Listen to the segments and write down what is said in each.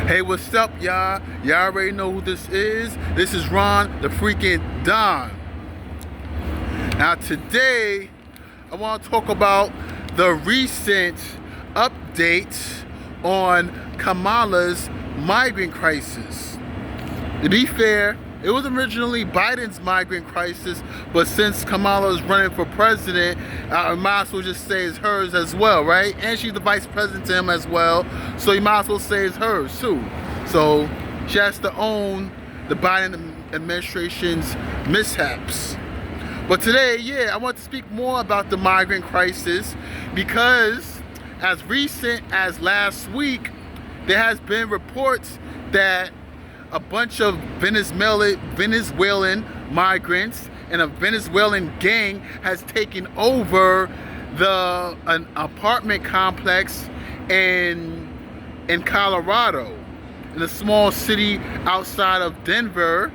Hey, what's up, y'all? Y'all already know who this is. This is Ron, the freaking Don. Now, today, I want to talk about the recent updates on Kamala's migrant crisis. To be fair, it was originally Biden's migrant crisis, but since Kamala is running for president, I might as well just say it's hers as well, right? And she's the vice president to him as well, so you might as well say it's hers too. So she has to own the Biden administration's mishaps. But today, I want to speak more about the migrant crisis because as recent as last week, there has been reports that a bunch of Venezuelan migrants and a Venezuelan gang has taken over an apartment complex in Colorado, in a small city outside of Denver.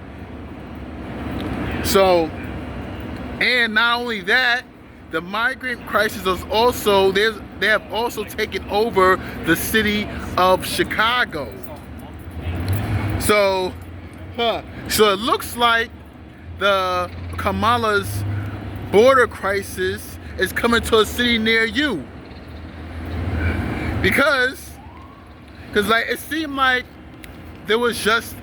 So, and not only that, the migrant crisis is also, they have also taken over the city of Chicago. So it looks like the Kamala's border crisis is coming to a city near you. Because like it seemed like there was just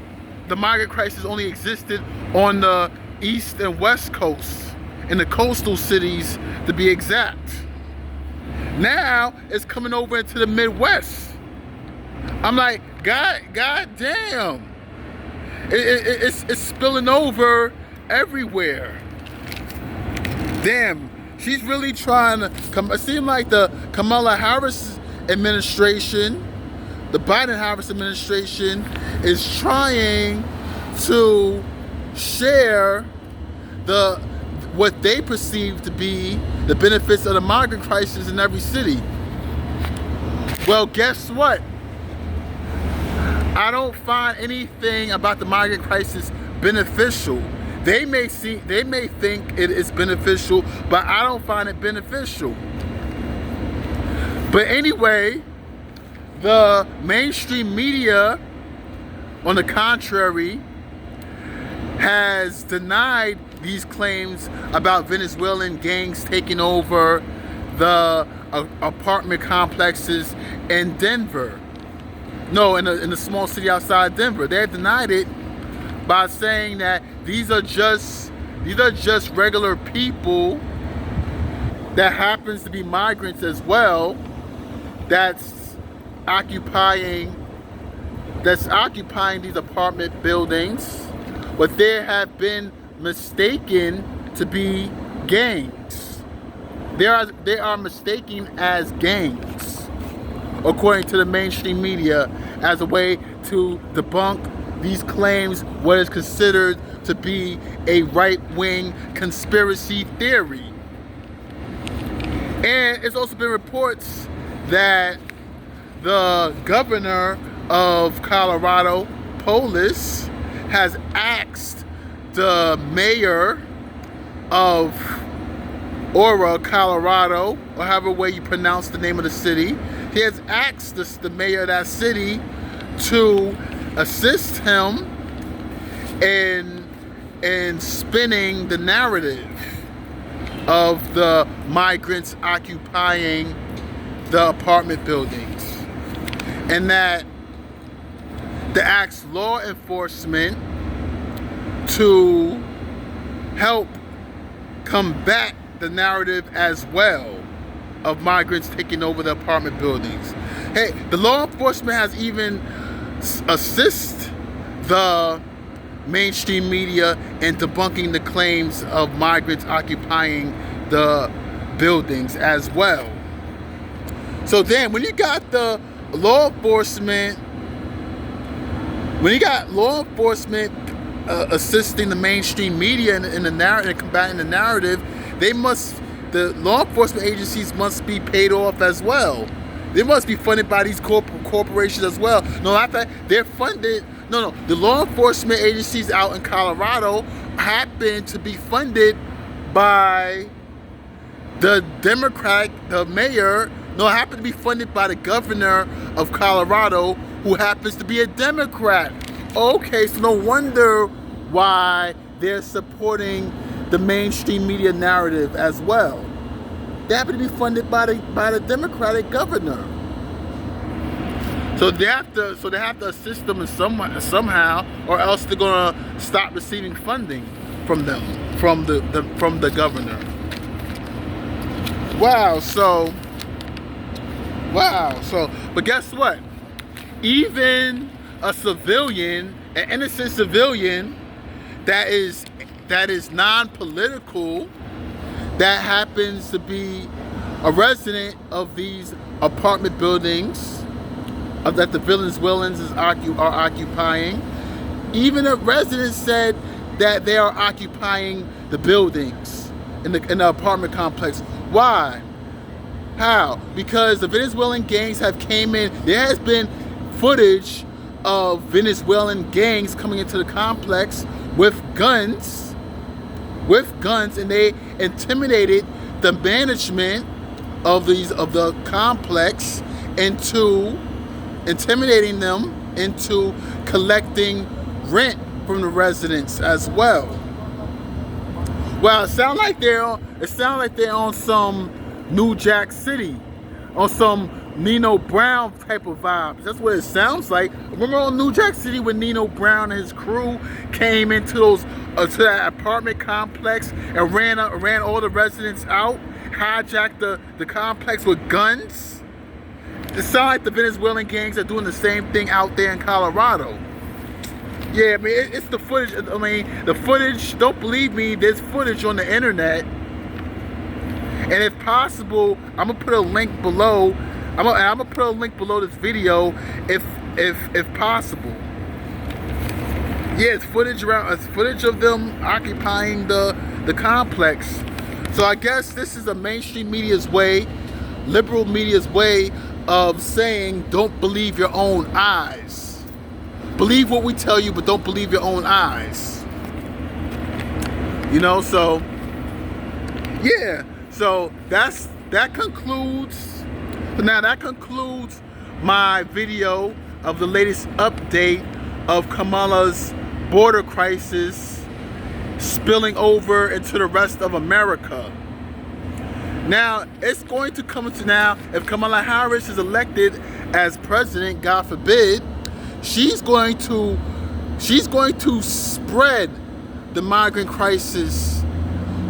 the migrant crisis only existed on the east and west coast, in the coastal cities to be exact. Now it's coming over into the Midwest. I'm like, God damn. It's spilling over everywhere. Damn, she's really trying to come. It seems like the Kamala Harris administration, the Biden Harris administration, is trying to share what they perceive to be the benefits of the migrant crisis in every city. Well, guess what? I don't find anything about the migrant crisis beneficial. They may think it is beneficial, but I don't find it beneficial. But anyway, the mainstream media, on the contrary, has denied these claims about Venezuelan gangs taking over the apartment complexes in Denver. No, in a small city outside Denver. They denied it by saying that these are just regular people that happens to be migrants as well, that's occupying these apartment buildings, but they have been mistaken to be gangs. They are mistaken as gangs, according to the mainstream media, as a way to debunk these claims, what is considered to be a right-wing conspiracy theory. And it's also been reports that the governor of Colorado, Polis, has asked the mayor of Aura, Colorado, or however way you pronounce the name of the city, he has asked the mayor of that city to assist him in spinning the narrative of the migrants occupying the apartment buildings, and that to ask law enforcement to help combat the narrative as well of migrants taking over the apartment buildings. Hey, the law enforcement has even assist the mainstream media in debunking the claims of migrants occupying the buildings as well. So then, when you got law enforcement assisting the mainstream media in the narrative, in combating the narrative, the law enforcement agencies must be paid off as well. They must be funded by these corporations as well. No, I thought they're funded. No. The law enforcement agencies out in Colorado happen to be funded by the Democrat, the mayor. No, it happened to be funded by the governor of Colorado, who happens to be a Democrat. Okay, so no wonder why they're supporting the mainstream media narrative as well. They happen to be funded by the Democratic governor. So they have to assist them in somehow, or else they're gonna stop receiving funding from them, from the governor. Wow. So, but guess what? Even a civilian, an innocent civilian that is non-political, that happens to be a resident of these apartment buildings that the Venezuelans are occupying. Even a resident said that they are occupying the buildings in the apartment complex. Why? How? Because the Venezuelan gangs have came in. There has been footage of Venezuelan gangs coming into the complex with guns, and they intimidated the management of the complex into intimidating them into collecting rent from the residents as well. Well, it sounds like they're on some New Jack City, on some Nino Brown type of vibes. That's what it sounds like. Remember on New Jack City when Nino Brown and his crew came into to that apartment complex and ran all the residents out, hijacked the complex with guns? It sounds like the Venezuelan gangs are doing the same thing out there in Colorado. Yeah, I mean, it's the footage. I mean, the footage, don't believe me, there's footage on the internet. And if possible, I'm gonna put a link below. I'm gonna put a link below this video if possible. Yeah, it's footage of them occupying the complex. So I guess this is the mainstream media's way, liberal media's way of saying don't believe your own eyes. Believe what we tell you, but don't believe your own eyes. You know, so yeah. So that concludes my video of the latest update of Kamala's border crisis spilling over into the rest of America. Now, it's going to come to now, if Kamala Harris is elected as president, God forbid, she's going to spread the migrant crisis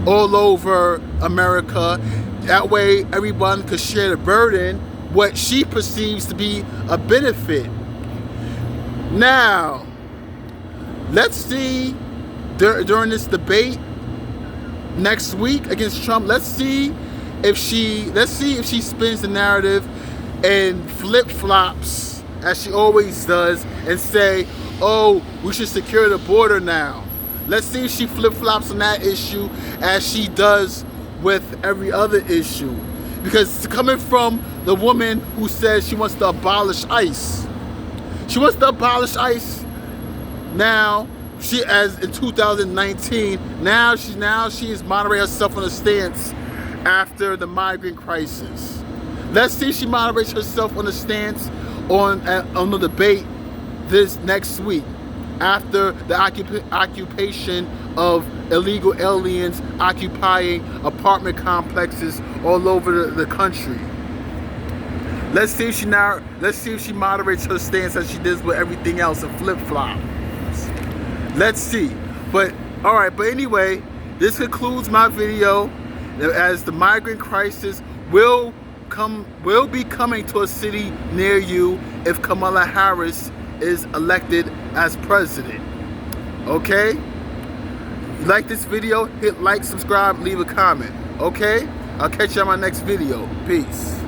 all over America. That way everyone could share the burden, what she perceives to be a benefit. Now, let's see during this debate next week against Trump, let's see if she spins the narrative and flip-flops as she always does and say, oh, we should secure the border now. Let's see if she flip-flops on that issue as she does with every other issue. Because it's coming from the woman who says she wants to abolish ICE. She wants to abolish ICE now. As in 2019, now she is moderating herself on a stance after the migrant crisis. Let's see if she moderates herself on a stance on the debate this next week after the occupation of illegal aliens occupying apartment complexes all over the country. Let's see if she moderates her stance as she does with everything else and flip-flop. Let's see. But all right, but anyway, this concludes my video as the migrant crisis will be coming to a city near you if Kamala Harris is elected as president. Okay? You like this video? Hit like, subscribe, leave a comment. Okay? I'll catch you on my next video. Peace.